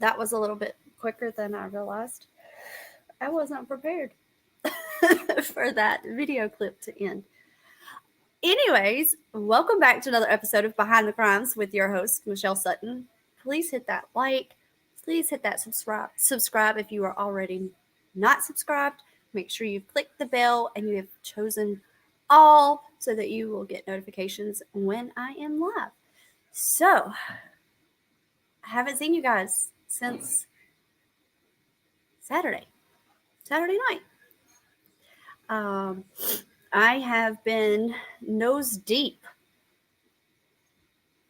That was a little bit quicker than I realized. I wasn't prepared for that video clip to end. Anyways, welcome back to another episode of Behind the Crimes with your host, Michelle Sutton. Please hit that like. Please hit that subscribe if you are already not subscribed. Make sure you've clicked the bell and you have chosen all so that you will get notifications when I am live. So, I haven't seen you guys since Saturday night. I have been nose deep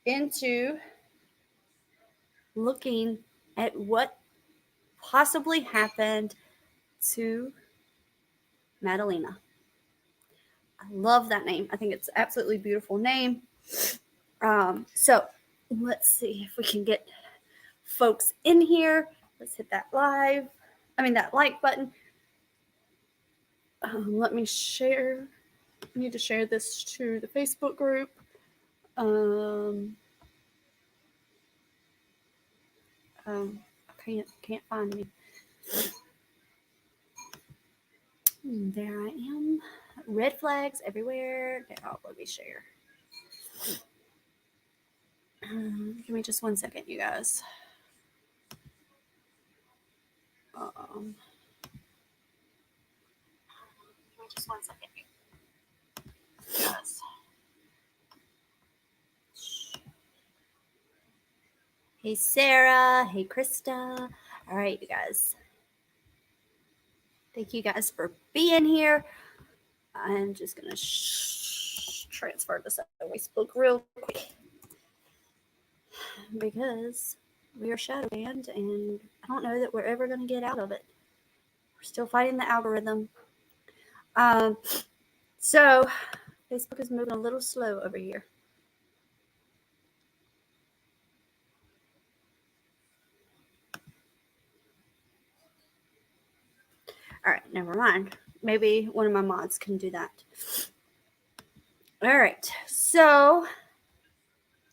into looking at what possibly happened to Madalina. I love that name. I think it's an absolutely beautiful name. So let's see if we can get folks in here. Let's hit that like button. Let me share. I need to share this to the Facebook group. I can't find me. There I am. Red flags everywhere. Now let me share. Give me just 1 second, you guys. Give me just 1 second. Yes. Hey, Sarah. Hey, Krista. All right, you guys. Thank you guys for being here. I'm just going to transfer this up to Facebook real quick because we are shadow banned and I don't know that we're ever going to get out of it. We're still fighting the algorithm. So Facebook is moving a little slow over here. All right, never mind. Maybe one of my mods can do that. All right, so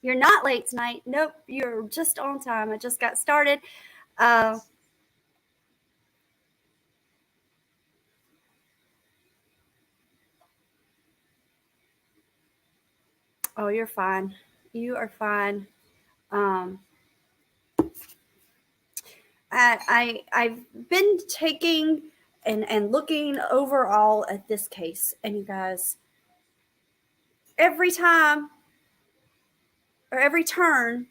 you're not late tonight. Nope, you're just on time. I just got started. Oh, you're fine. You are fine. I've been taking and looking overall at this case, and you guys, every time or every turn,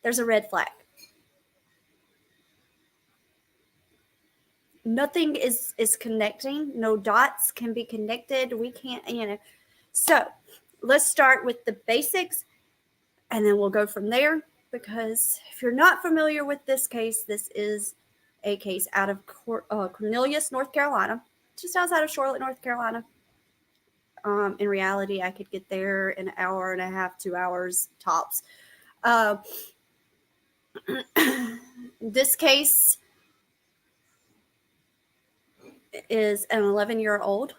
there's a red flag. Nothing is connecting. No dots can be connected. We can't, So let's start with the basics, and then we'll go from there. Because if you're not familiar with this case, this is a case out of Cornelius, North Carolina, just outside of Charlotte, North Carolina. In reality, I could get there in an hour and a half, 2 hours tops. This case is an 11-year-old,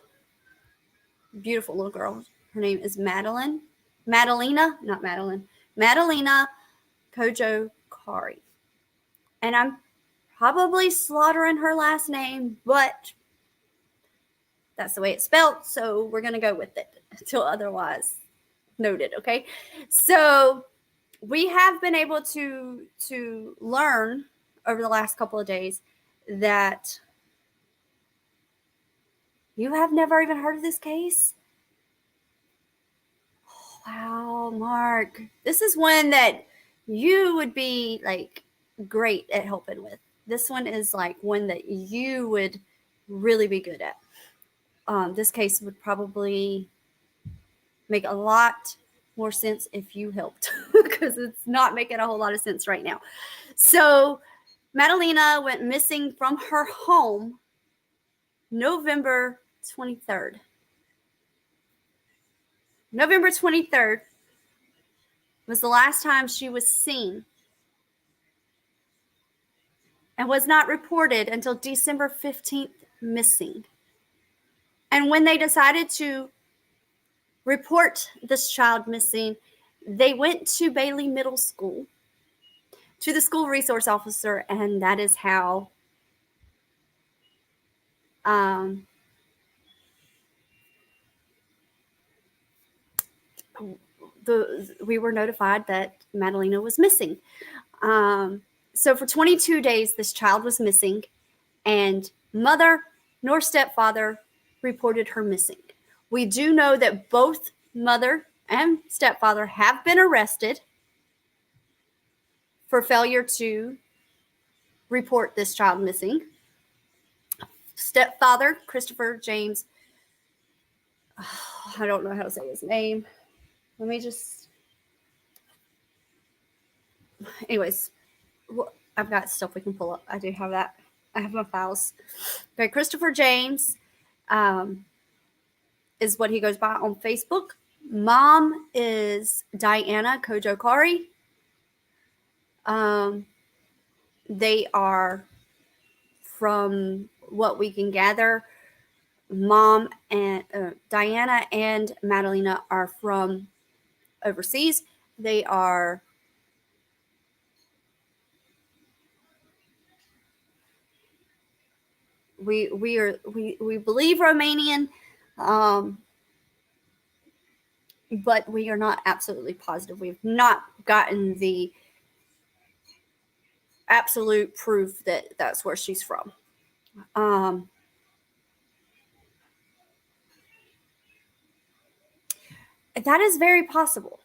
beautiful little girl. Her name is Madalina Cojocari. And I'm probably slaughtering her last name, but that's the way it's spelled, so we're going to go with it until otherwise noted, okay? So we have been able to learn over the last couple of days that you have never even heard of this case? Oh, wow, Mark. This is one that you would be like great at helping with. This one is like one that you would really be good at. This case would probably make a lot more sense if you helped because it's not making a whole lot of sense right now. So Madalina went missing from her home November 23rd. November 23rd was the last time she was seen and was not reported until December 15th missing. And when they decided to report this child missing, they went to Bailey Middle School to the school resource officer, and that is how we were notified that Madalina was missing. So for 22 days, this child was missing, and mother nor stepfather reported her missing. We do know that both mother and stepfather have been arrested for failure to report this child missing. Stepfather, Christopher James, I don't know how to say his name. Let me just, anyways, I've got stuff we can pull up. I do have that. I have my files. Okay, Christopher James is what he goes by on Facebook. Mom is Diana Cojocari. They are, from what we can gather, Mom and Diana and Madalina are from overseas. They are we believe Romanian, but we are not absolutely positive. We've not gotten the absolute proof that that's where she's from. That is very possible.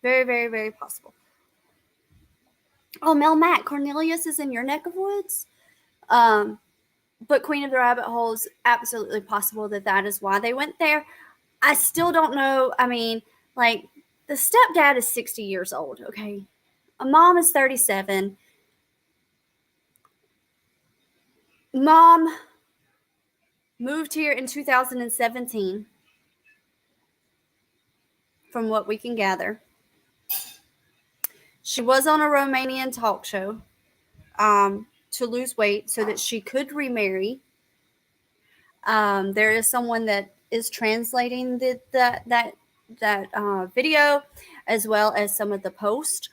Very, very, very possible. Oh, Mel Matt, Cornelius is in your neck of woods? But Queen of the Rabbit Hole is absolutely possible that is why they went there. I still don't know. I mean, like, the stepdad is 60 years old, okay? A mom is 37. Mom moved here in 2017, from what we can gather. She was on a Romanian talk show to lose weight so that she could remarry. There is someone that is translating that video, as well as some of the post.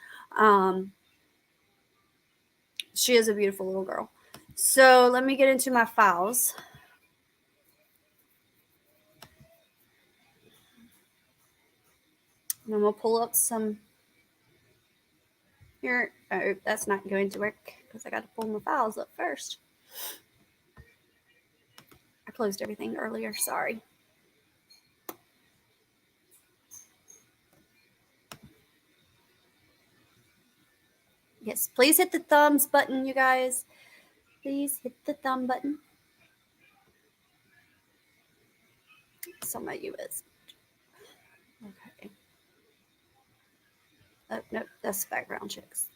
She is a beautiful little girl. So let me get into my files. And I'm going to pull up some here. Oh, that's not going to work because I got to pull my files up first. I closed everything earlier. Sorry. Yes, please hit the thumbs button, you guys. Please hit the thumb button. Some of you is. Okay. Oh, nope, that's background checks.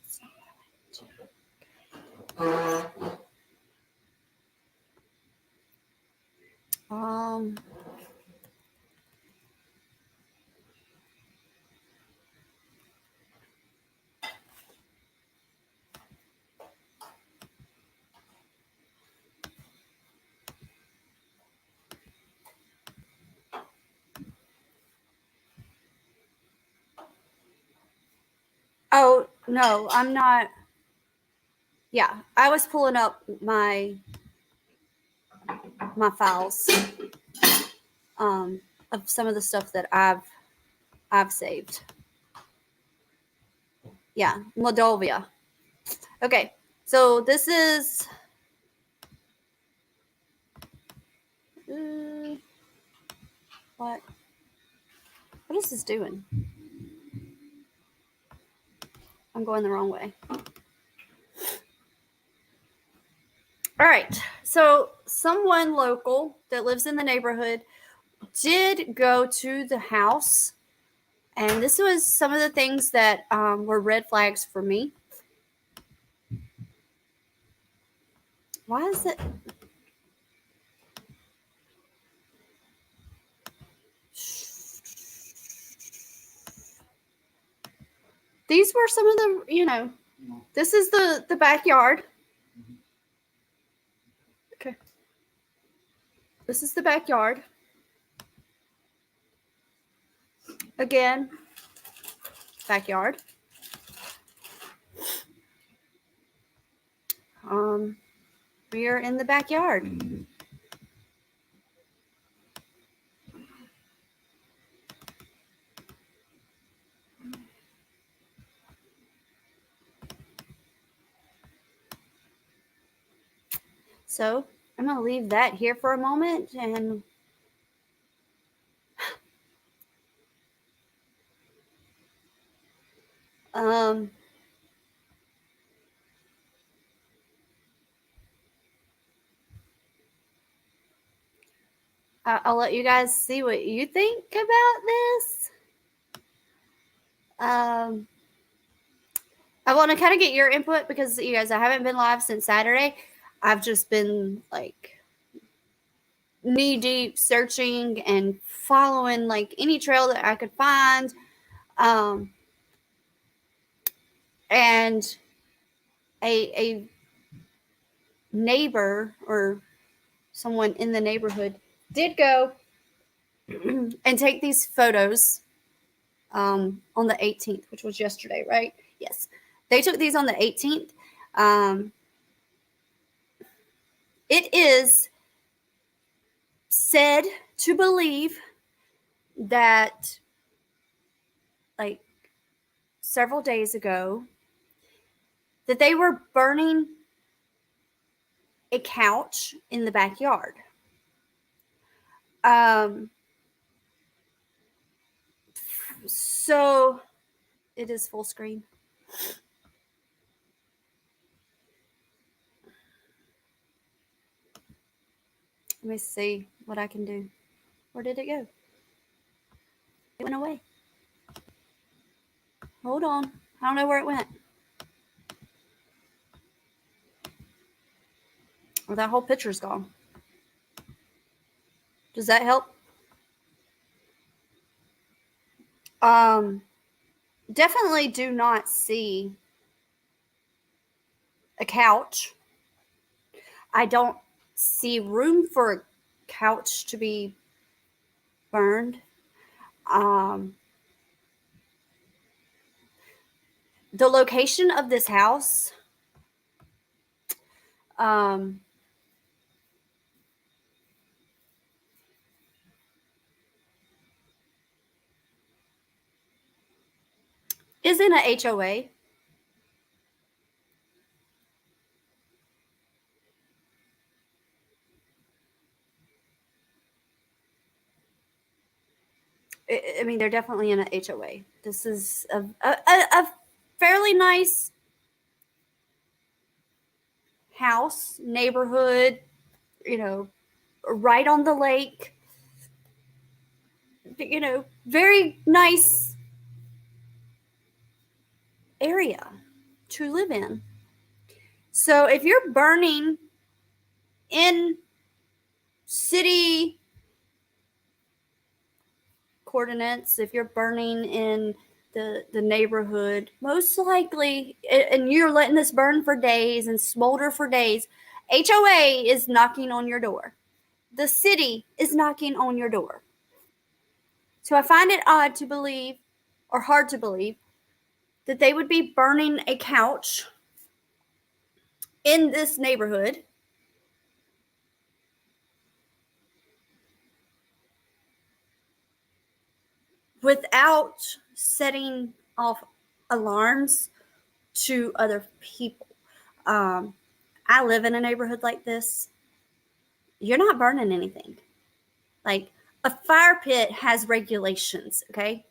Oh, no, I'm not. Yeah, I was pulling up my files of some of the stuff that I've saved. Yeah, Moldova. Okay, so this is what is this doing? I'm going the wrong way. All right, so someone local that lives in the neighborhood did go to the house, and this was some of the things that were red flags for me. Why is it? These were some of the, this is the backyard. Okay. This is the backyard. Again, backyard. We are in the backyard. So I'm going to leave that here for a moment, and I'll let you guys see what you think about this. I want to kind of get your input because you guys, I haven't been live since Saturday. I've just been like knee deep searching and following like any trail that I could find. And a neighbor or someone in the neighborhood did go and take these photos on the 18th, which was yesterday, right? Yes. They took these on the 18th. It is said to believe that like several days ago that they were burning a couch in the backyard. So it is full screen. Let me see what I can do. Where did it go? It went away. Hold on. I don't know where it went. Or that whole picture's gone. Does that help? Definitely do not see a couch. I don't see room for a couch to be burned. The location of this house is in a HOA. I mean, they're definitely in a HOA. This is a fairly nice house, neighborhood, right on the lake, very nice area to live in. So if you're burning in city coordinates, if you're burning in the neighborhood, most likely, and you're letting this burn for days and smolder for days, HOA is knocking on your door. The city is knocking on your door. So I find it odd to believe, or hard to believe, that they would be burning a couch in this neighborhood without setting off alarms to other people. I live in a neighborhood like this. You're not burning anything. Like, a fire pit has regulations, okay?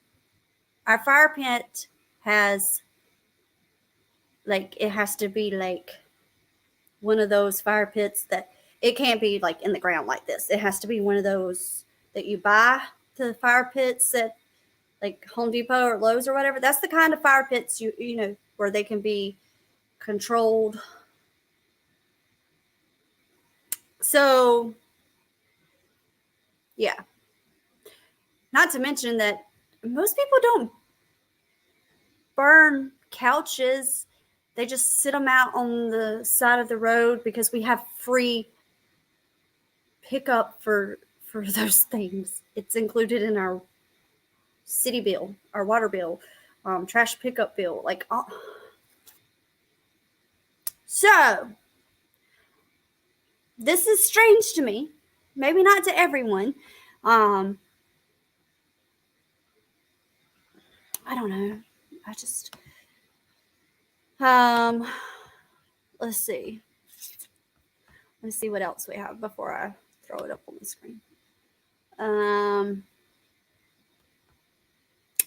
Our fire pit has, like, it has to be like one of those fire pits that it can't be like in the ground like this. It has to be one of those that you buy, the fire pits at like Home Depot or Lowe's or whatever. That's the kind of fire pits you know where they can be controlled. So yeah, not to mention that most people don't burn couches. They just sit them out on the side of the road because we have free pickup for those things. It's included in our city bill, our water bill, trash pickup bill. So this is strange to me. Maybe not to everyone. I don't know. I just let's see. Let's see what else we have before I throw it up on the screen.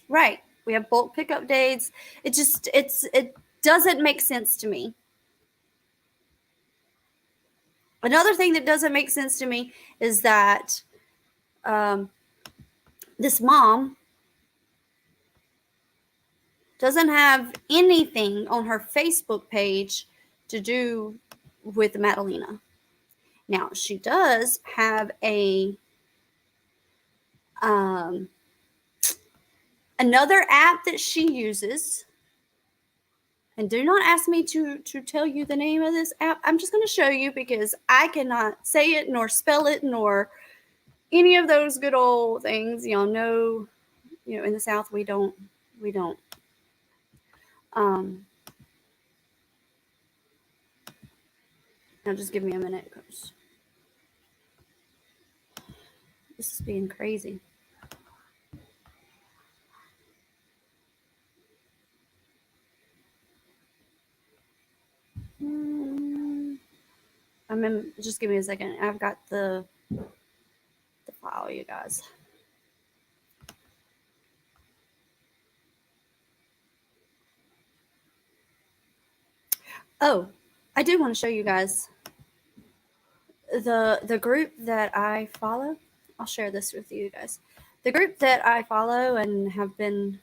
Right. We have bulk pickup dates. It doesn't make sense to me. Another thing that doesn't make sense to me is that this mom doesn't have anything on her Facebook page to do with Madalina. Now, she does have another app that she uses. And do not ask me to tell you the name of this app. I'm just going to show you because I cannot say it nor spell it nor any of those good old things. Y'all know, in the South we don't. Now just give me a minute because this is being crazy. Just give me a second. I've got the file, you guys. Oh, I do want to show you guys the group that I follow. I'll share this with you guys. The group that I follow and have been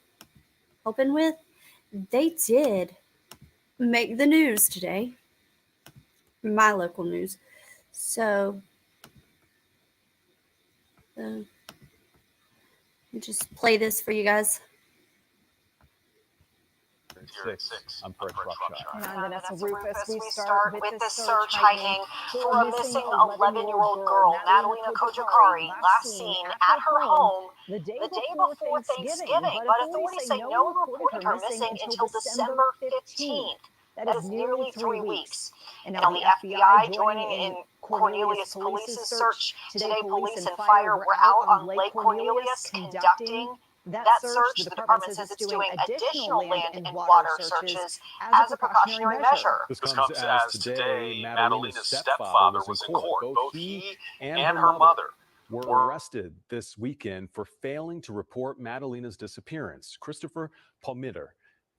helping with, they did make the news today. My local news. So let me just play this for you guys. I'm Fred Rockshot. And I'm Vanessa Rufus. We start with this search heightening for a missing 11-year-old girl, Madalina Cojocari, last seen at her home the day before Thanksgiving. But authorities say no one reported her missing until December 15th. That is nearly 3 weeks. And now the FBI joining in Cornelius Police's search. Today, police and fire were out on Lake Cornelius conducting that search. The department says it's doing additional land and water searches as a precautionary measure. This comes as today Madalina's stepfather was in court. Both he and her mother were arrested this weekend for failing to report Madalina's disappearance. Christopher Palmiter,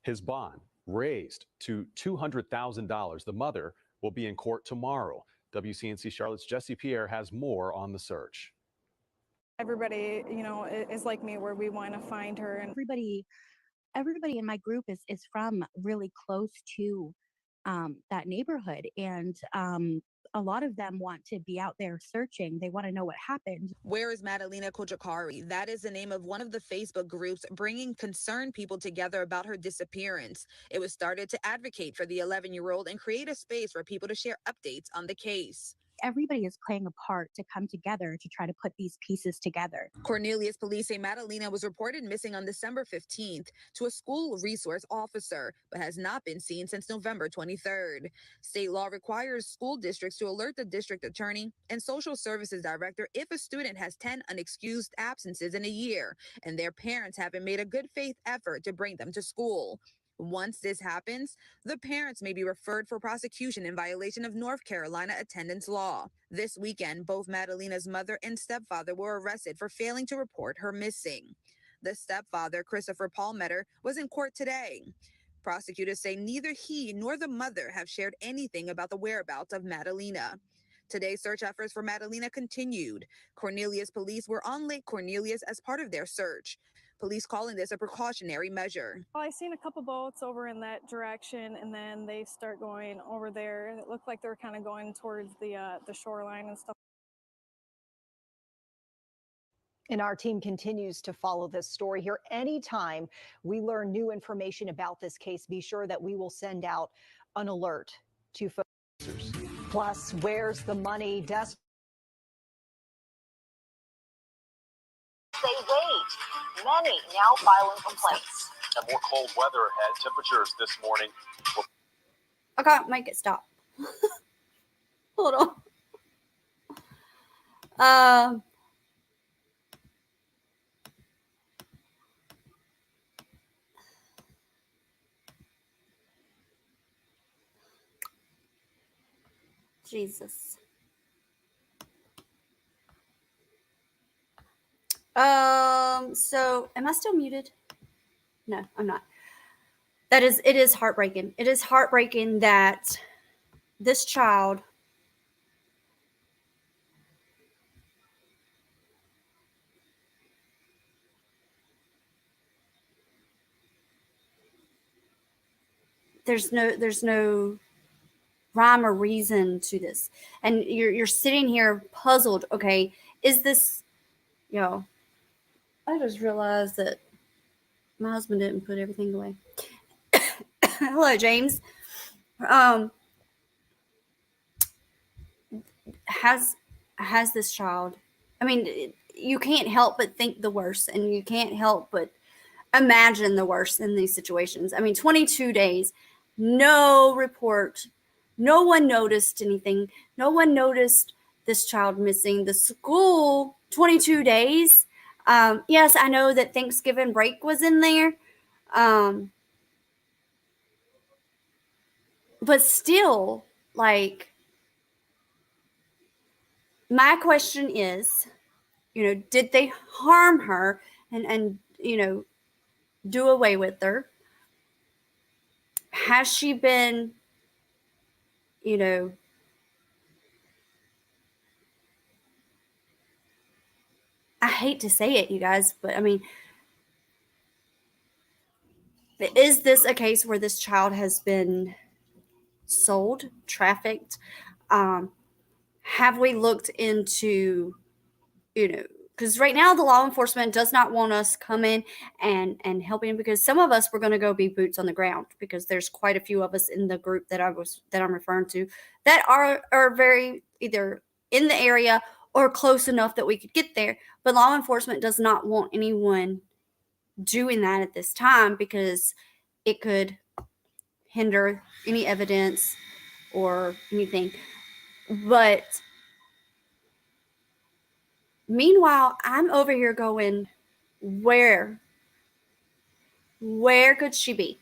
his bond raised to $200,000. The mother will be in court tomorrow. WCNC Charlotte's Jesse Pierre has more on the search. Everybody, is like me, where we want to find her. And everybody in my group is from really close to that neighborhood, and a lot of them want to be out there searching. They want to know what happened. Where is Madalina Cojocari? That is the name of one of the Facebook groups bringing concerned people together about her disappearance. It was started to advocate for the 11-year-old and create a space for people to share updates on the case. Everybody is playing a part to come together to try to put these pieces together. Cornelius police say Madalina was reported missing on December 15th to a school resource officer, but has not been seen since November 23rd. State law requires school districts to alert the district attorney and social services director if a student has 10 unexcused absences in a year and their parents haven't made a good faith effort to bring them to school. Once this happens, the parents may be referred for prosecution in violation of North Carolina attendance law. This weekend, both Madalina's mother and stepfather were arrested for failing to report her missing. The stepfather, Christopher Palmiter, was in court today. Prosecutors say neither he nor the mother have shared anything about the whereabouts of Madalina. Today's search efforts for Madalina continued. Cornelius police were on Lake Cornelius as part of their search. Police calling this a precautionary measure. Well, I seen a couple boats over in that direction, and then they start going over there. It looked like they were kind of going towards the shoreline and stuff. And our team continues to follow this story here. Anytime we learn new information about this case, be sure that we will send out an alert to folks. Plus, where's the money? They wait. Many now filing complaints. And more cold weather ahead. Temperatures this morning. I can't make it stop. Hold on. Jesus. So am I still muted? No, I'm not. It is heartbreaking. It is heartbreaking that this child there's no rhyme or reason to this. And you're sitting here puzzled, okay, is this, I just realized that my husband didn't put everything away. Hello, James. Has this child, I mean, you can't help but think the worst, and you can't help but imagine the worst in these situations. I mean, 22 days, no report, no one noticed anything, no one noticed this child missing. The school, 22 days. Yes, I know that Thanksgiving break was in there, but still, like, my question is, did they harm her and do away with her? Has she been, I hate to say it, you guys, but I mean, is this a case where this child has been sold, trafficked? Have we looked into, because right now the law enforcement does not want us coming and helping, because some of us were going to go be boots on the ground, because there's quite a few of us in the group that I'm referring to that are very either in the area or close enough that we could get there. But law enforcement does not want anyone doing that at this time, because it could hinder any evidence or anything. But meanwhile, I'm over here going, where could she be?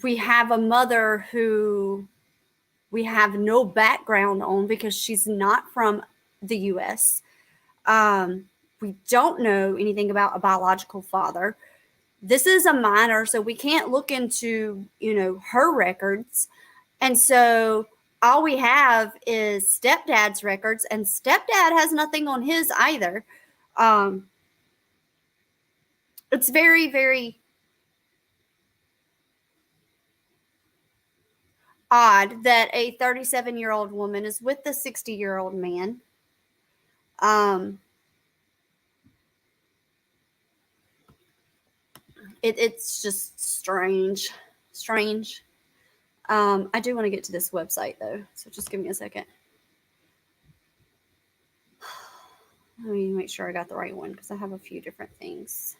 We have a mother who we have no background on, because she's not from the U.S. We don't know anything about a biological father. This is a minor, so we can't look into, her records. And so all we have is stepdad's records, and stepdad has nothing on his either. It's very, very odd that a 37-year-old woman is with a 60-year-old man. It's just strange. I do want to get to this website though, so just give me a second. Let me make sure I got the right one, because I have a few different things.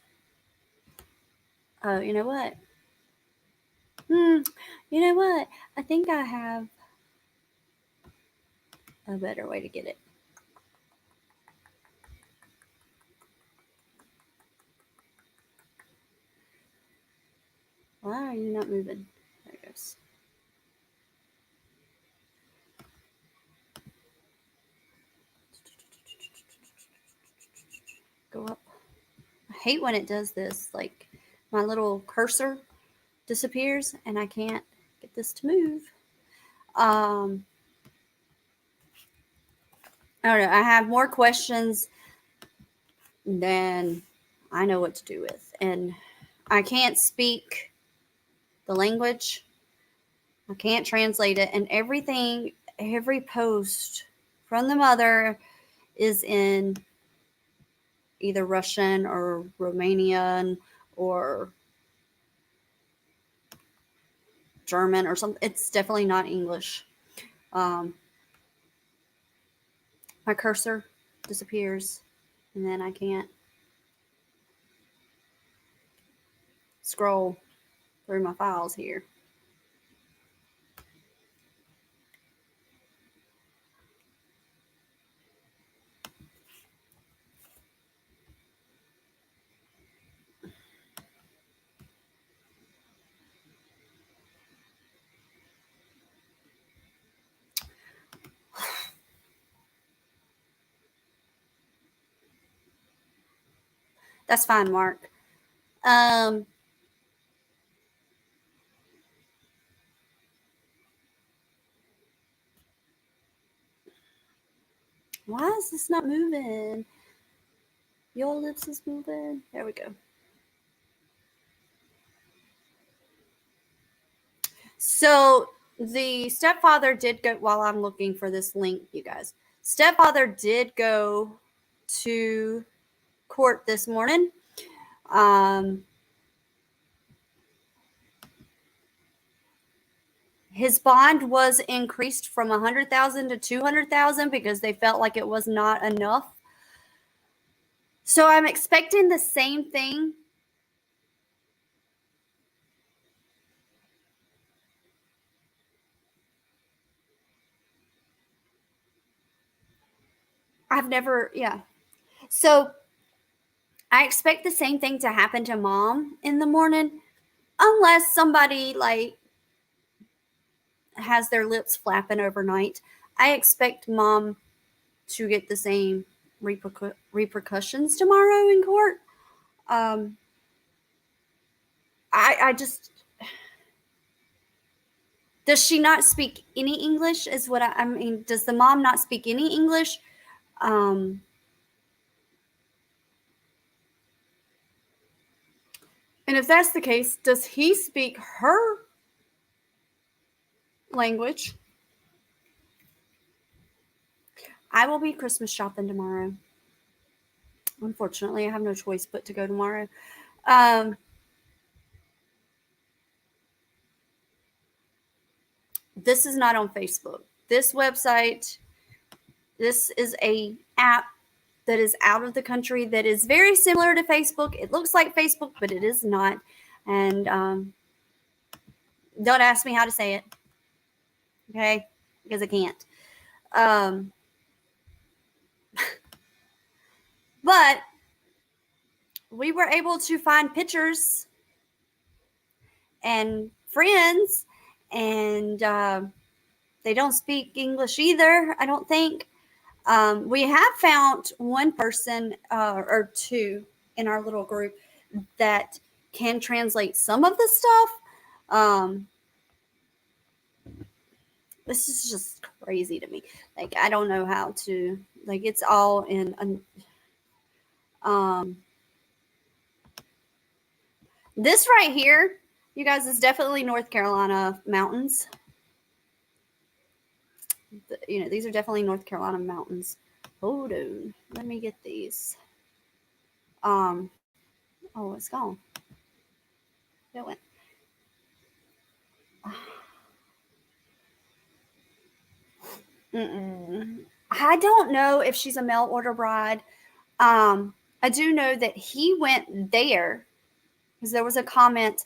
Oh, you know what? I think I have a better way to get it. Why are you not moving? There it goes. Go up. I hate when it does this. Like, my little cursor disappears and I can't get this to move. I don't know. I have more questions than I know what to do with. And I can't speak the language. I can't translate it. And every post from the mother is in either Russian or Romanian or German or something. It's definitely not English. My cursor disappears, and then I can't scroll through my files here. That's fine, Mark. Why is this not moving? Your lips is moving. There we go. So the stepfather did go, while I'm looking for this link, you guys, stepfather did go to court this morning. His bond was increased from $100,000 to $200,000 because they felt like it was not enough. So I'm expecting the same thing. So I expect the same thing to happen to mom in the morning, unless somebody like has their lips flapping overnight. I expect mom to get the same repercussions tomorrow in court. I just, does she not speak any English? Is what I mean. Does the mom not speak any English? And if that's the case, does he speak her language? I will be Christmas shopping tomorrow. Unfortunately, I have no choice but to go tomorrow. This is not on Facebook. This website, this is a app that is out of the country that is very similar to Facebook. It looks like Facebook, but it is not. And don't ask me how to say it, okay? Because I can't. But we were able to find pictures and friends, and they don't speak English either, I don't think. We have found one person or two in our little group that can translate some of the stuff. This is just crazy to me. Like, I don't know how to, like, it's all in, this right here, you guys, is definitely North Carolina mountains. You know, these are definitely North Carolina mountains. Hold on. Let me get these. Oh, it's gone. It went. I don't know if she's a mail order bride. I do know that he went there because there was a comment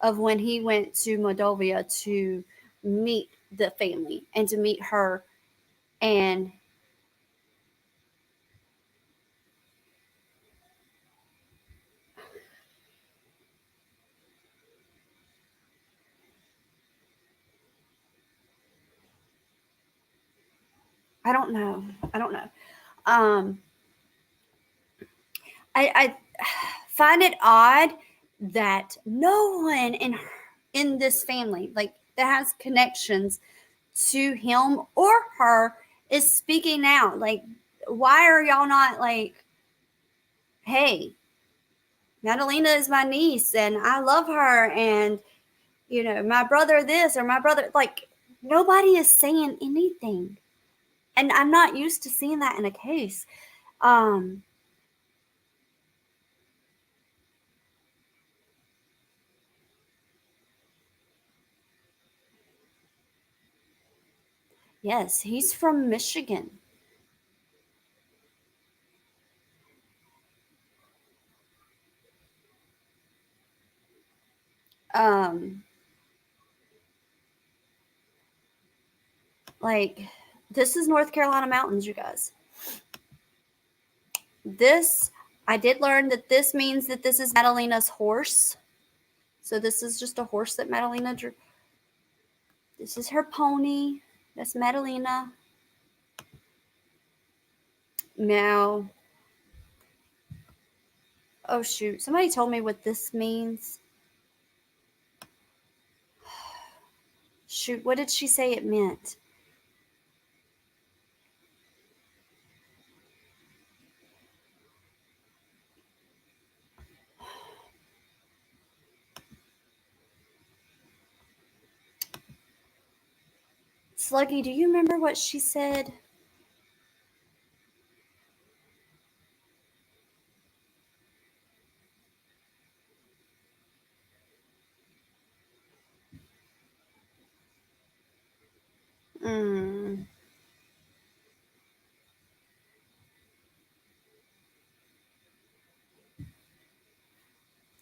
of when he went to Moldova to meet the family and to meet her. And I don't know. I find it odd that no one in this family, like, that has connections to him or her, is speaking out. Like, why are y'all not like, hey, Madalina is my niece and I love her, and you know, my brother this or my brother, like, nobody is saying anything. And I'm not used to seeing that in a case. Yes, he's from Michigan. Like, this is North Carolina mountains, you guys. This, I did learn that this means that this is Madalina's horse. So this is just a horse that Madalina drew. This is her pony. That's Madalina. Now, Oh, shoot. Somebody told me what this means. Shoot, what did she say it meant? Sluggy, do you remember what she said?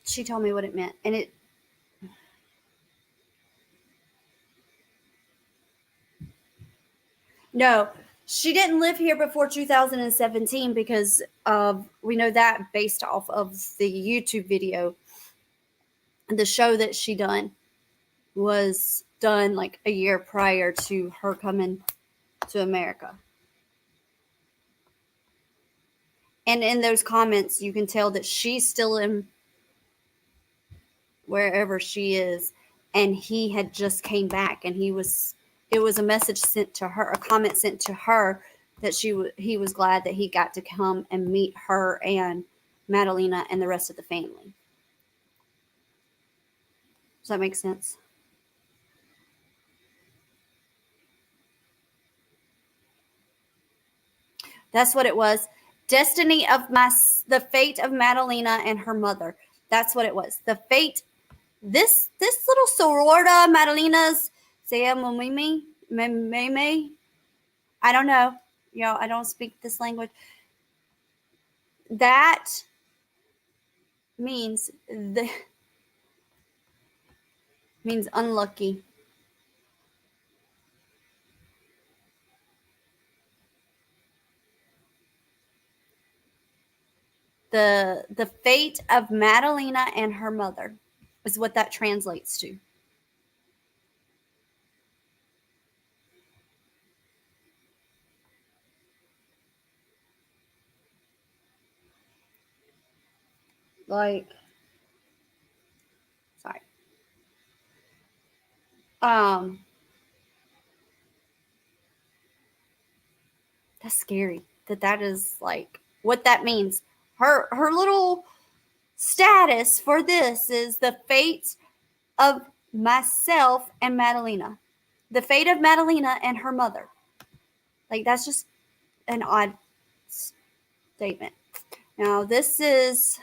She told me what it meant. And it... No, she didn't live here before 2017 because we know that based off of the YouTube video. The show that she done was done like a year prior to her coming to America. And in those comments, you can tell that she's still in wherever she is, and he had just came back, and it was a message sent to her, a comment sent to her that he was glad that he got to come and meet her and Madalina and the rest of the family. Does that make sense? That's what it was. Destiny of the fate of Madalina and her mother. That's what it was. The fate. This little sororita Madalina's Meme. I don't know. I don't speak this language. That means means unlucky. The fate of Madalina and her mother is what that translates to. Like, sorry. That's scary. That is like what that means. Her little status for this is the fate of myself and Madalina. The fate of Madalina and her mother. Like, that's just an odd statement. Now, this is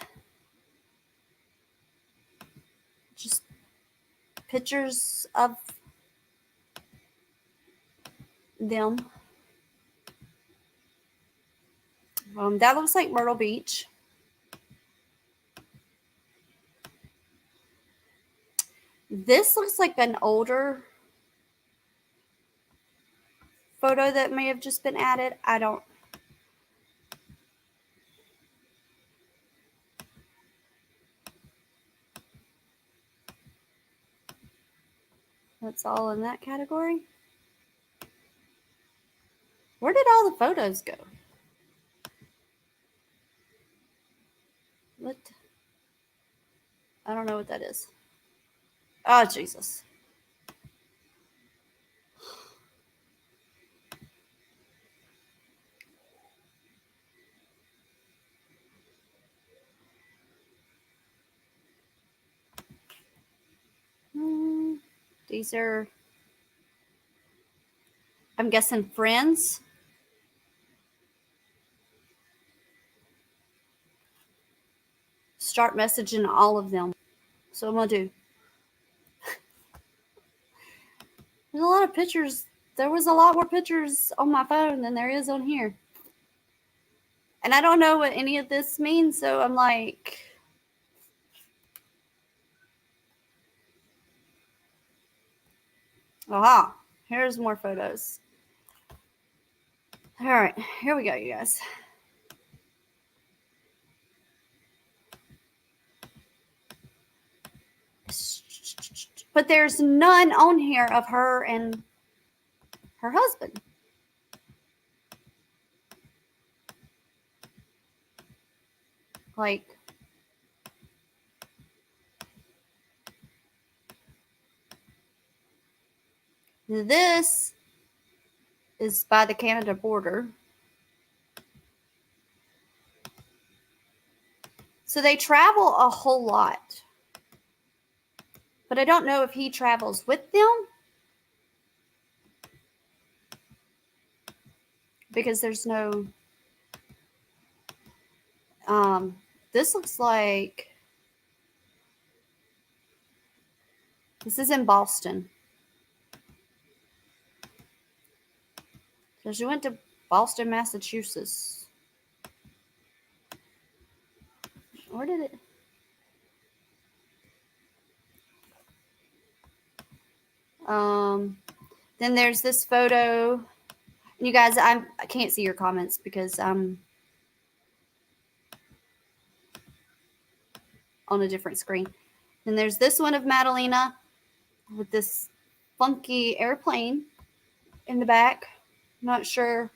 just pictures of them. That looks like Myrtle Beach. This looks like an older photo that may have just been added. I don't. That's all in that category. Where did all the photos go? What? I don't know what that is. Oh, Jesus. These are, I'm guessing, friends. Start messaging all of them. So I'm going to do. There's a lot of pictures. There was a lot more pictures on my phone than there is on here. And I don't know what any of this means, so I'm like... Aha, here's more photos. All right, here we go, you guys. But there's none on here of her and her husband. Like, This is by the Canada border. So they travel a whole lot. But I don't know if he travels with them, because there's no... this looks like... This is in Boston. So she went to Boston, Massachusetts. Where did it... Then there's this photo. And you guys, I can't see your comments because I'm on a different screen. Then there's this one of Madalina with this funky airplane in the back. I'm not sure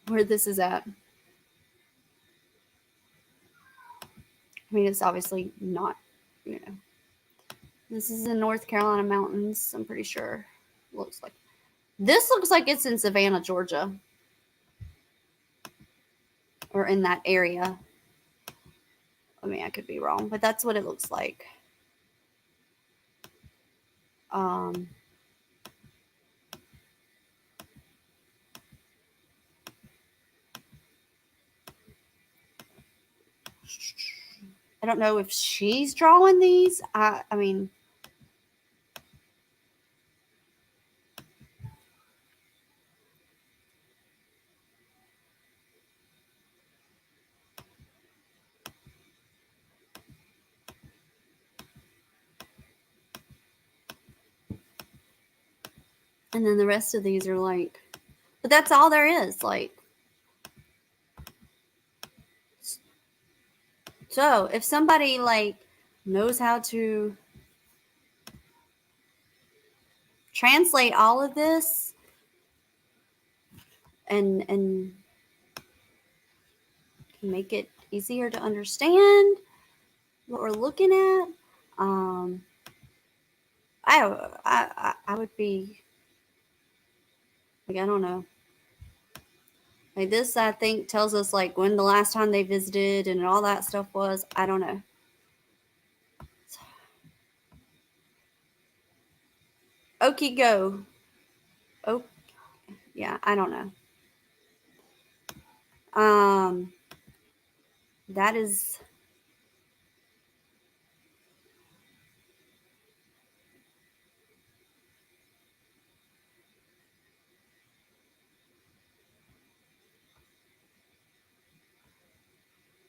where this is at. I mean, it's obviously not, you know. This is in North Carolina mountains, I'm pretty sure. Looks like. This looks like it's in Savannah, Georgia. Or in that area. I mean, I could be wrong, but that's what it looks like. I don't know if she's drawing these. I mean... And then the rest of these are like... But that's all there is, like... So, if somebody, like, knows how to translate all of this and make it easier to understand what we're looking at, I would be... Like, I don't know. Like, this, I think, tells us, like, when the last time they visited and all that stuff was. I don't know. Okie go. Oh, yeah, I don't know. That is...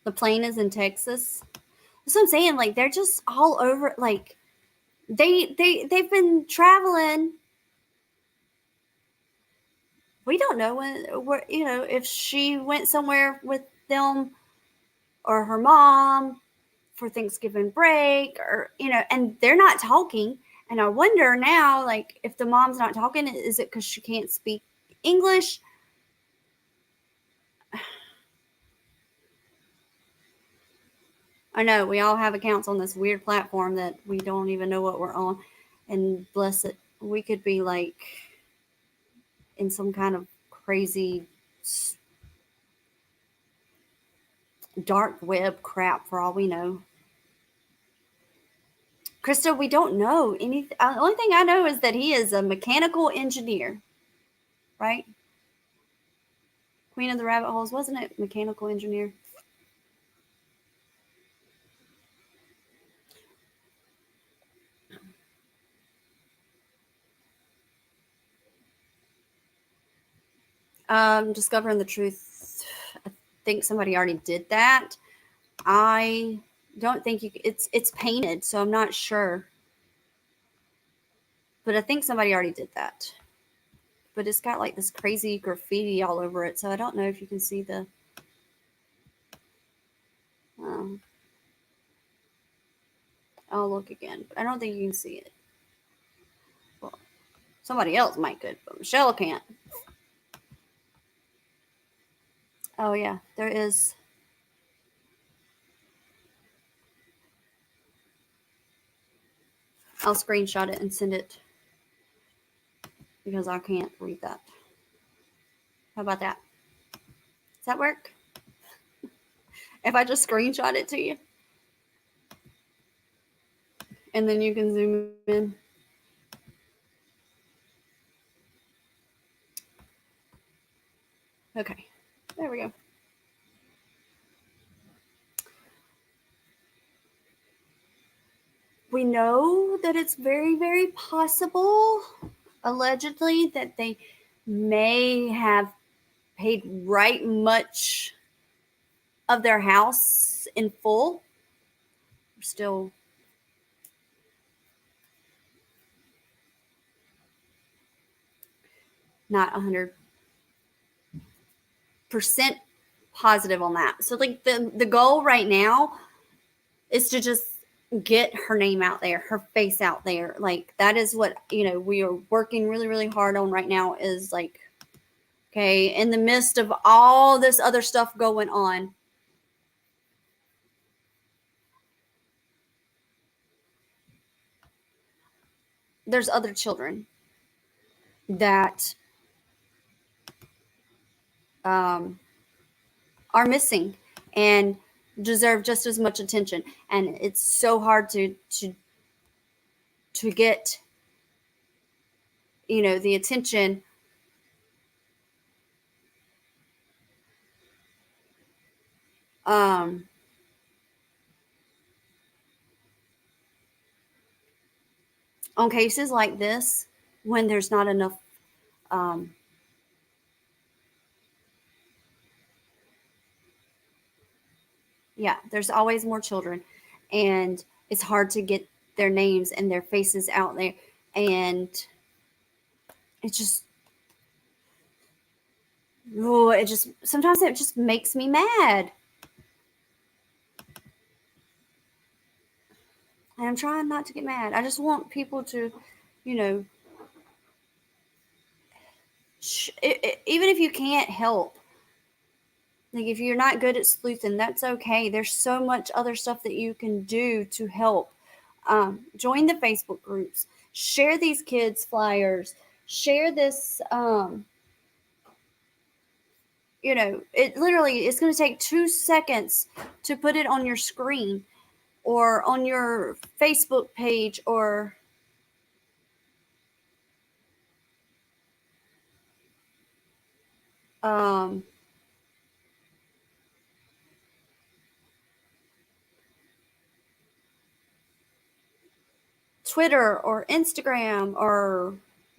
The plane is in Texas. That's what I'm saying. Like, they're just all over. Like, they've been traveling. We don't know where, you know, if she went somewhere with them or her mom for Thanksgiving break, or, you know, and they're not talking. And I wonder now, like, if the mom's not talking, is it because she can't speak English? I know we all have accounts on this weird platform that we don't even know what we're on. And bless it, we could be like in some kind of crazy dark web crap for all we know. Krista, we don't know anything. The only thing I know is that he is a mechanical engineer, right? Queen of the Rabbit Holes, wasn't it? Mechanical engineer. Discovering the truth. I think somebody already did that. I don't think you. It's painted, so I'm not sure. But I think somebody already did that. But it's got like this crazy graffiti all over it, so I don't know if you can see the... I'll look again, but I don't think you can see it. Well, somebody else might could, but Michelle can't. Oh yeah, there is. I'll screenshot it and send it. because I can't read that. How about that? Does that work? If I just screenshot it to you? And then you can zoom in. Okay, there we go. We know that it's very, very possible, allegedly, that they may have paid right much of their house in full. We're still not 100% positive on that. So like the goal right now is to just get her name out there, her face out there. Like that is what, we are working really, really hard on right now, is like, okay, in the midst of all this other stuff going on, there's other children that are missing and deserve just as much attention. And it's so hard to get, the attention on cases like this when there's not enough there's always more children, and it's hard to get their names and their faces out there, and it just sometimes it just makes me mad. And I'm trying not to get mad. I just want people to, even if you can't help, like if you're not good at sleuthing, that's okay. There's so much other stuff that you can do to help. Join the Facebook groups. Share these kids' flyers. Share this. It literally is going to take 2 seconds to put it on your screen or on your Facebook page or Twitter or Instagram or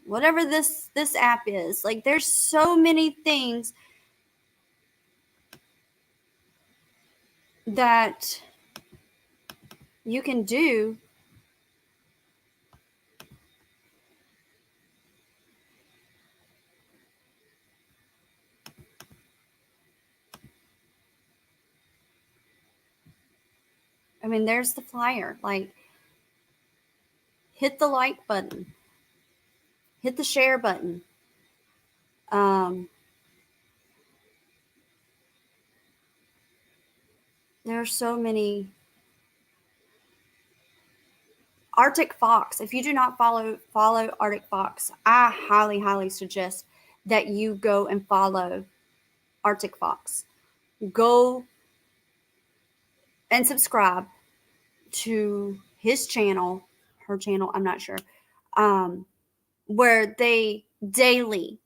whatever this app is. Like there's so many things that you can do there's the flyer. Like hit the like button, hit the share button. There are so many. Arctic Fox. If you do not follow Arctic Fox, I highly, highly suggest that you go and follow Arctic Fox. Go and subscribe to his channel, her channel, I'm not sure, where they daily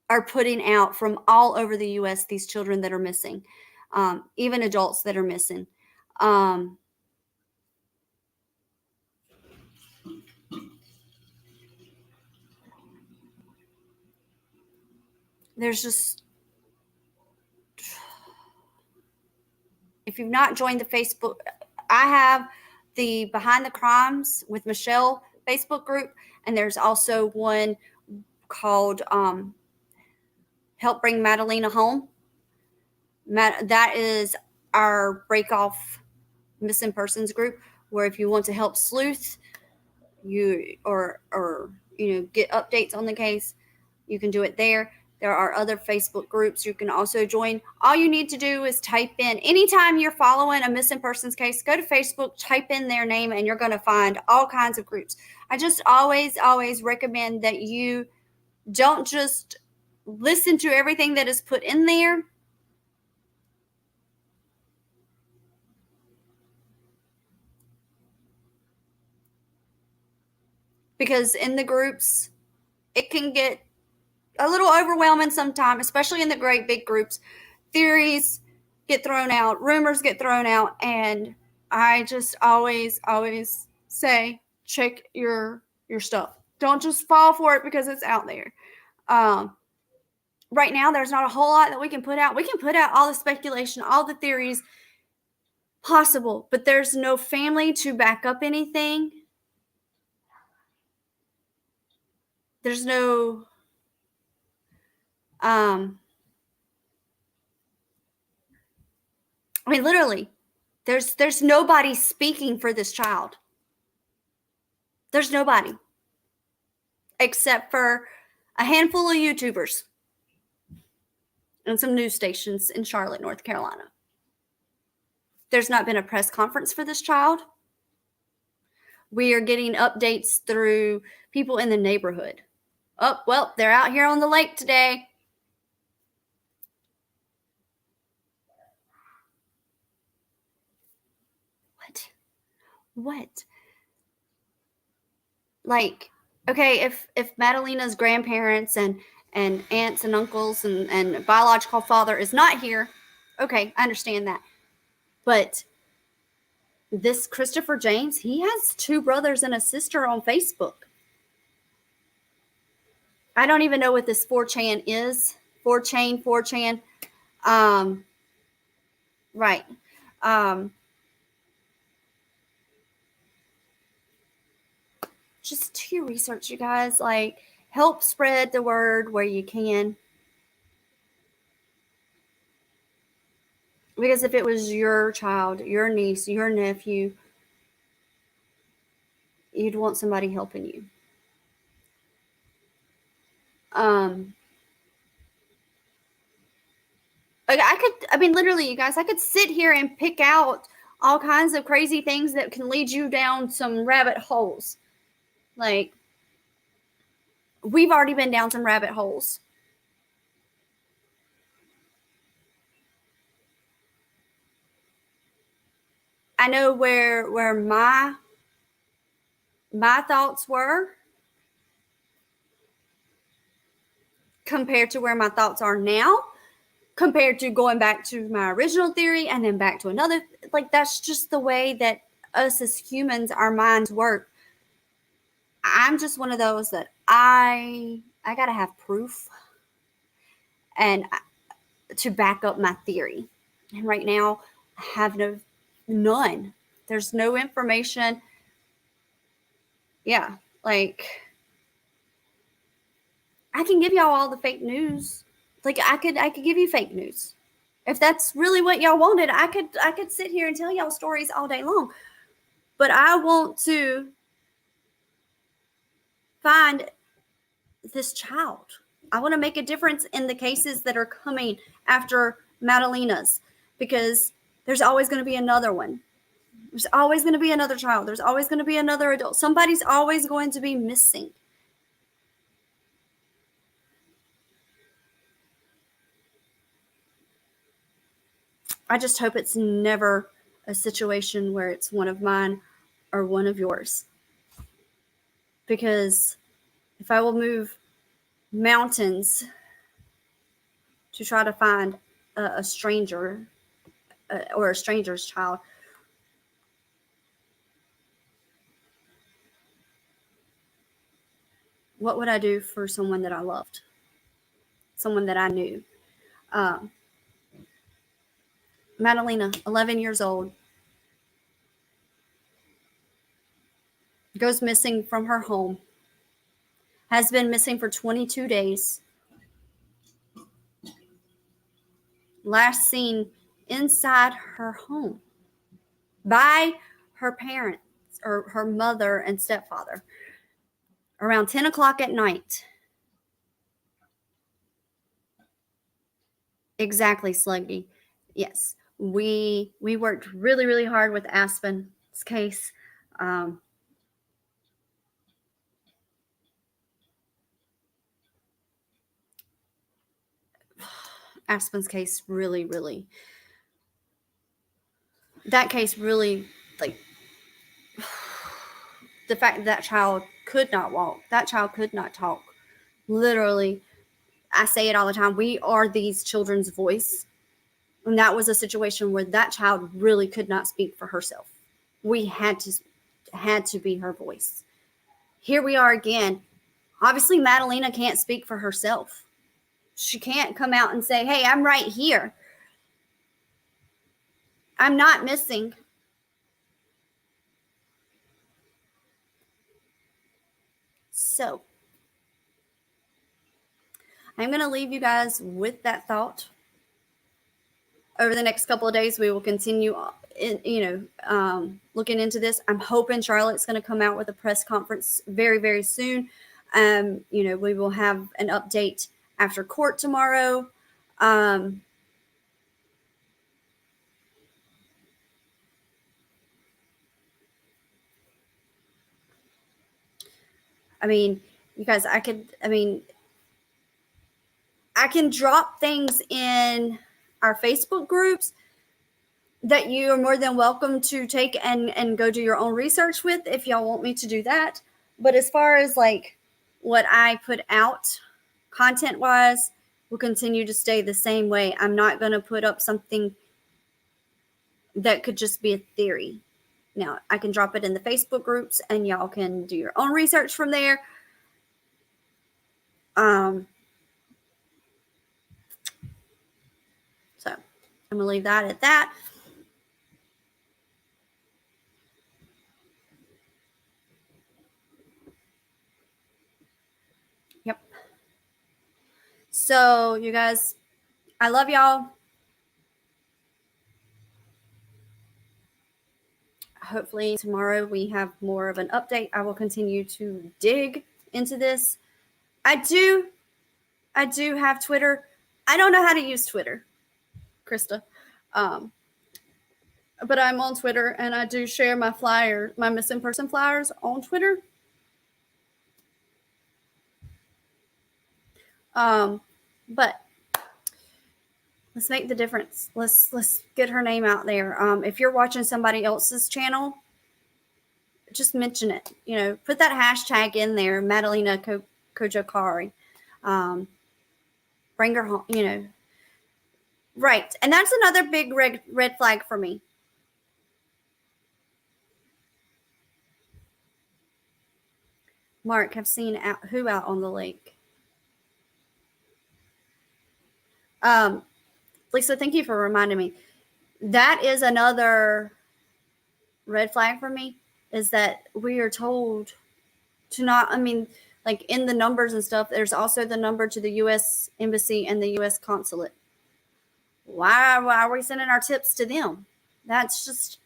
are putting out from all over the U.S. these children that are missing, even adults that are missing. There's just, if you've not joined the Facebook, I have the Behind the Crimes with Michelle Facebook group, and there's also one called Help Bring Madalina Home. That is our break off missing persons group, where if you want to help sleuth you or get updates on the case, you can do it there. There are other Facebook groups you can also join. All you need to do is type in, anytime you're following a missing persons case, go to Facebook, type in their name, and you're going to find all kinds of groups. I just always recommend that you don't just listen to everything that is put in there. Because in the groups, it can get a little overwhelming sometimes, especially in the great big groups. Theories get thrown out, rumors get thrown out, and I just always say, check your stuff. Don't just fall for it because it's out there. Right now, there's not a whole lot that we can put out. We can put out all the speculation, all the theories possible, but there's no family to back up anything. There's no I mean, literally, there's nobody speaking for this child. There's nobody except for a handful of YouTubers and some news stations in Charlotte, North Carolina. There's not been a press conference for this child. We are getting updates through people in the neighborhood. Oh, well, they're out here on the lake today. What? Like, okay, if Madalina's grandparents and aunts and uncles and biological father is not here, okay, I understand that. But this Christopher James, he has 2 brothers and a sister on Facebook. I don't even know what this 4chan is. 4chan. Right. Just do your research, you guys. Like, help spread the word where you can. Because if it was your child, your niece, your nephew, you'd want somebody helping you. Literally, you guys, I could sit here and pick out all kinds of crazy things that can lead you down some rabbit holes. Like, we've already been down some rabbit holes. I know where my thoughts were compared to where my thoughts are now, compared to going back to my original theory and then back to another. Like, that's just the way that us as humans, our minds work. I'm just one of those that I gotta have proof and to back up my theory. And right now, I have none. There's no information. Yeah, like, I can give y'all all the fake news. Like, I could give you fake news. If that's really what y'all wanted, I could sit here and tell y'all stories all day long. But I want to find this child. I want to make a difference in the cases that are coming after Madalina's, because there's always going to be another one. There's always going to be another child. There's always going to be another adult. Somebody's always going to be missing. I just hope it's never a situation where it's one of mine or one of yours. Because if I will move mountains to try to find a stranger or a stranger's child, what would I do for someone that I loved? Someone that I knew? Madalina, 11 years old, goes missing from her home, has been missing for 22 days. Last seen inside her home by her parents, or her mother and stepfather, around 10 o'clock at night. Exactly, Sluggy. Yes, we worked really, really hard with Aspen's case. Um, Aspen's case really, really, that case really, like, the fact that child could not walk, that child could not talk. Literally, I say it all the time. We are these children's voice. And that was a situation where that child really could not speak for herself. We had to be her voice. Here we are again. Obviously, Madalina can't speak for herself. She can't come out and say, hey, I'm right here. I'm not missing. So I'm going to leave you guys with that thought. Over the next couple of days, we will continue, looking into this. I'm hoping Charlotte's going to come out with a press conference very, very soon. We will have an update after court tomorrow. I mean, you guys, I can drop things in our Facebook groups that you are more than welcome to take and go do your own research with if y'all want me to do that. But as far as like what I put out content wise will continue to stay the same way. I'm not going to put up something that could just be a theory. Now, I can drop it in the Facebook groups and y'all can do your own research from there. So I'm going to leave that at that. Yep. So you guys, I love y'all. Hopefully tomorrow we have more of an update. I will continue to dig into this. I do have Twitter. I don't know how to use Twitter, Krista. But I'm on Twitter and I do share my flyers, my missing person flyers on Twitter. But let's make the difference. Let's get her name out there. If you're watching somebody else's channel, just mention it. Put that hashtag in there, Madalina Cojocari. Bring her home. Right, and that's another big red flag for me. Mark, have seen who out on the lake? Lisa, thank you for reminding me. That is another red flag for me, is that we are told to not, like in the numbers and stuff, there's also the number to the U.S. Embassy and the U.S. Consulate. Why are we sending our tips to them? That's just,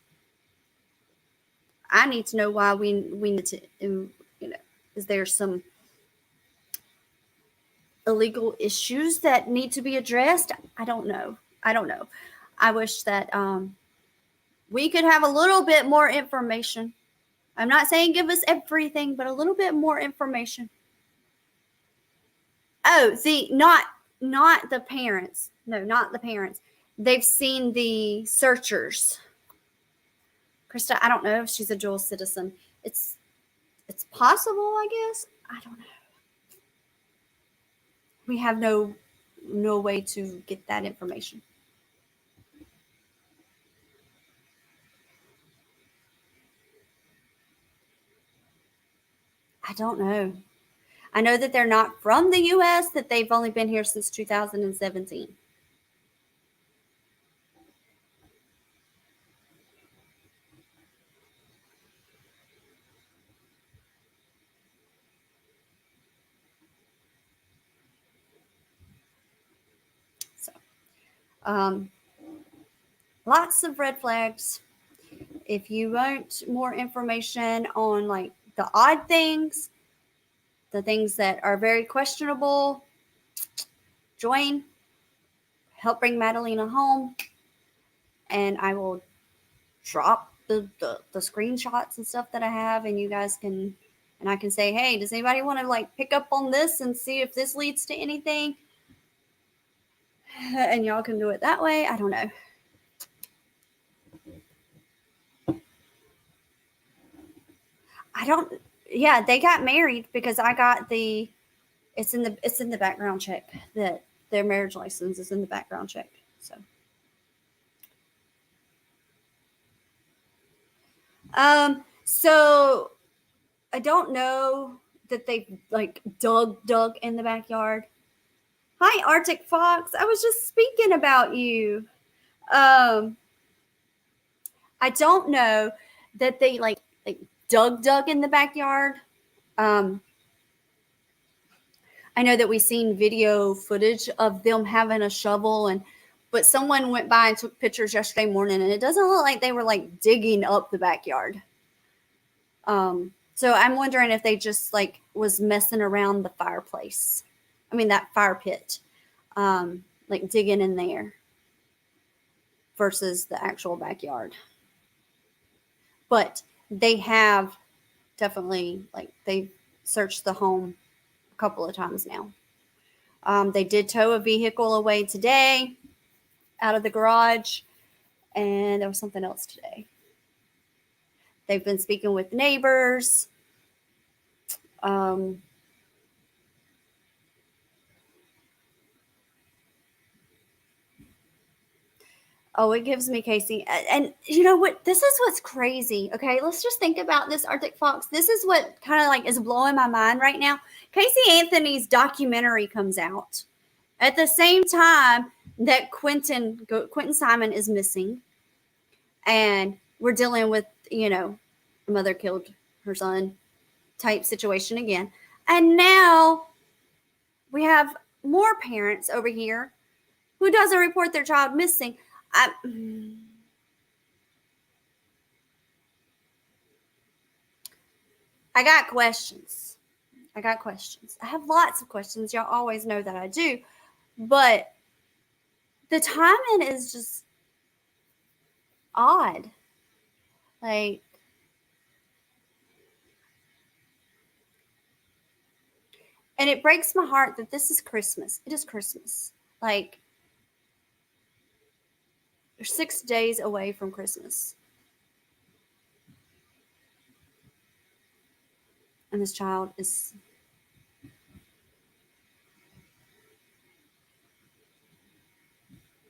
I need to know why we need to, is there some illegal issues that need to be addressed? I don't know. I wish that we could have a little bit more information. I'm not saying give us everything, but a little bit more information. Oh, not the parents. No, not the parents. They've seen the searchers. Krista, I don't know if she's a dual citizen. It's possible, I guess. I don't know. We have no way to get that information. I don't know. I know that they're not from the U.S., that they've only been here since 2017. So, lots of red flags. If you want more information on like the odd things, the things that are very questionable, join help bring Madalina home, and I will drop the screenshots and stuff that I have, and you guys can, and I can say, hey, does anybody want to like pick up on this and see if this leads to anything? And y'all can do it that way. I don't know. Yeah, they got married because I got it's in the background check that their marriage license is in the background check. So I don't know that they like dug in the backyard. Hi, Arctic Fox. I was just speaking about you. I don't know that they like dug in the backyard. I know that we've seen video footage of them having a shovel, but someone went by and took pictures yesterday morning, and it doesn't look like they were like digging up the backyard. So I'm wondering if they just like was messing around the fireplace. I mean, that fire pit, like digging in there versus the actual backyard. But they have definitely they've searched the home a couple of times now. They did tow a vehicle away today out of the garage, and there was something else today. They've been speaking with neighbors. Oh, it gives me Casey. And you know what? This is what's crazy. Okay, let's just think about this, Arctic Fox. This is what kind of like is blowing my mind right now. Casey Anthony's documentary comes out at the same time that Quentin Simon is missing. And we're dealing with, a mother killed her son type situation again. And now we have more parents over here who doesn't report their child missing. I got questions. I have lots of questions. Y'all always know that I do. But the timing is just odd. Like, and it breaks my heart that this is Christmas. It is Christmas. Like, we're 6 days away from Christmas. And this child is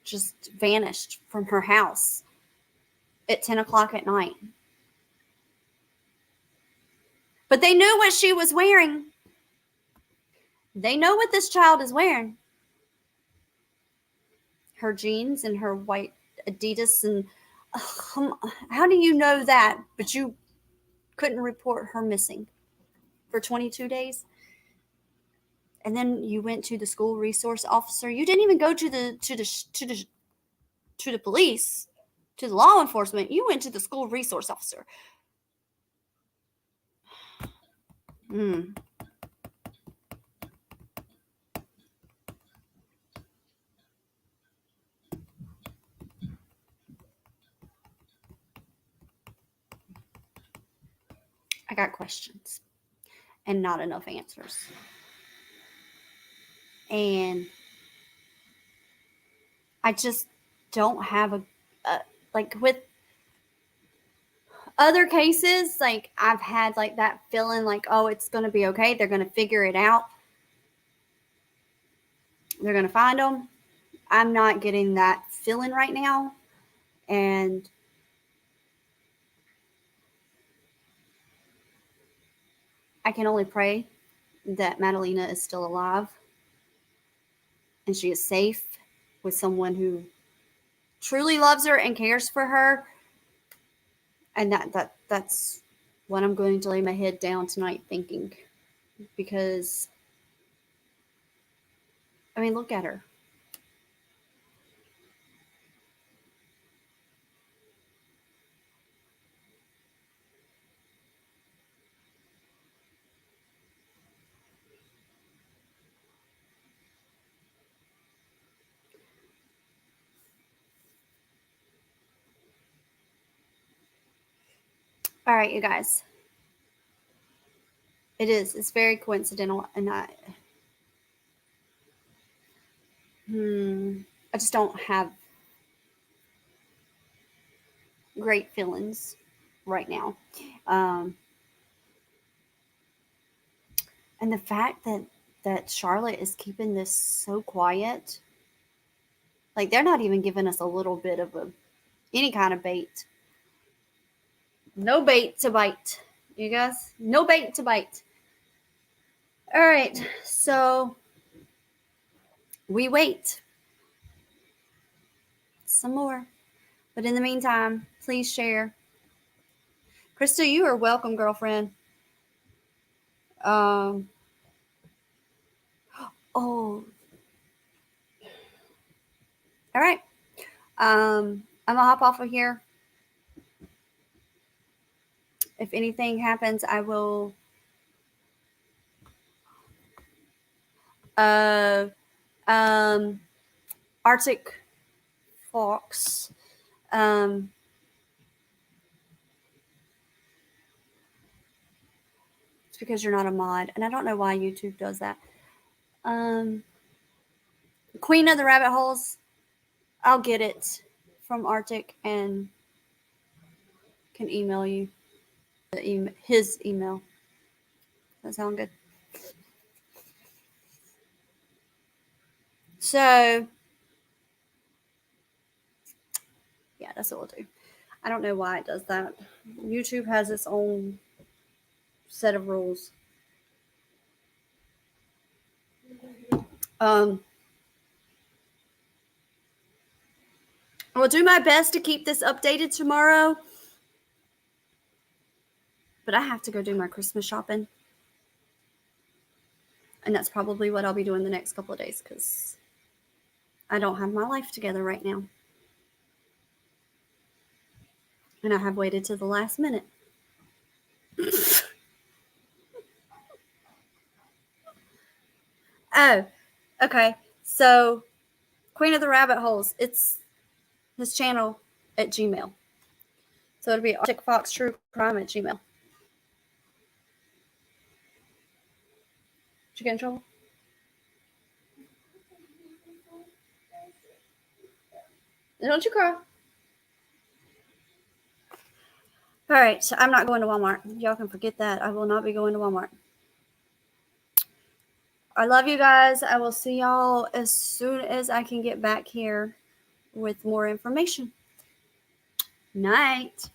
just vanished from her house at 10 o'clock at night. But they knew what she was wearing. They know what this child is wearing. Her jeans and her white Adidas. And how do you know that? But you couldn't report her missing for 22 days. And then you went to the school resource officer. You didn't even go to the police, to the law enforcement. You went to the school resource officer. I got questions and not enough answers. And I just don't have a like with other cases, like I've had like that feeling like, oh, it's going to be okay. They're going to figure it out. They're going to find them. I'm not getting that feeling right now. And I can only pray that Madalina is still alive and she is safe with someone who truly loves her and cares for her. And that's what I'm going to lay my head down tonight thinking. Because, I mean, look at her. All right, you guys. It is. It's very coincidental, and I just don't have great feelings right now. And the fact that Charlotte is keeping this so quiet, like they're not even giving us a little bit of any kind of bait. No bait to bite, you guys. No bait to bite. All right, so we wait some more. But in the meantime, please share. Krista, you are welcome, girlfriend. Oh, all right. I'm gonna hop off of here. If anything happens, I will Arctic Fox. It's because you're not a mod, and I don't know why YouTube does that. Queen of the Rabbit Holes. I'll get it from Arctic and can email you his email. That sound good? So, yeah, that's what we'll do. I don't know why it does that. YouTube has its own set of rules. I will do my best to keep this updated tomorrow, but I have to go do my Christmas shopping. And that's probably what I'll be doing the next couple of days because I don't have my life together right now. And I have waited to the last minute. Oh, okay. So, Queen of the Rabbit Holes, it's his channel at Gmail. So it'll be Arctic Fox True Crime at Gmail. Did you get in trouble? Don't you cry. All right, so I'm not going to Walmart. Y'all can forget that. I will not be going to Walmart. I love you guys. I will see y'all as soon as I can get back here with more information. Night.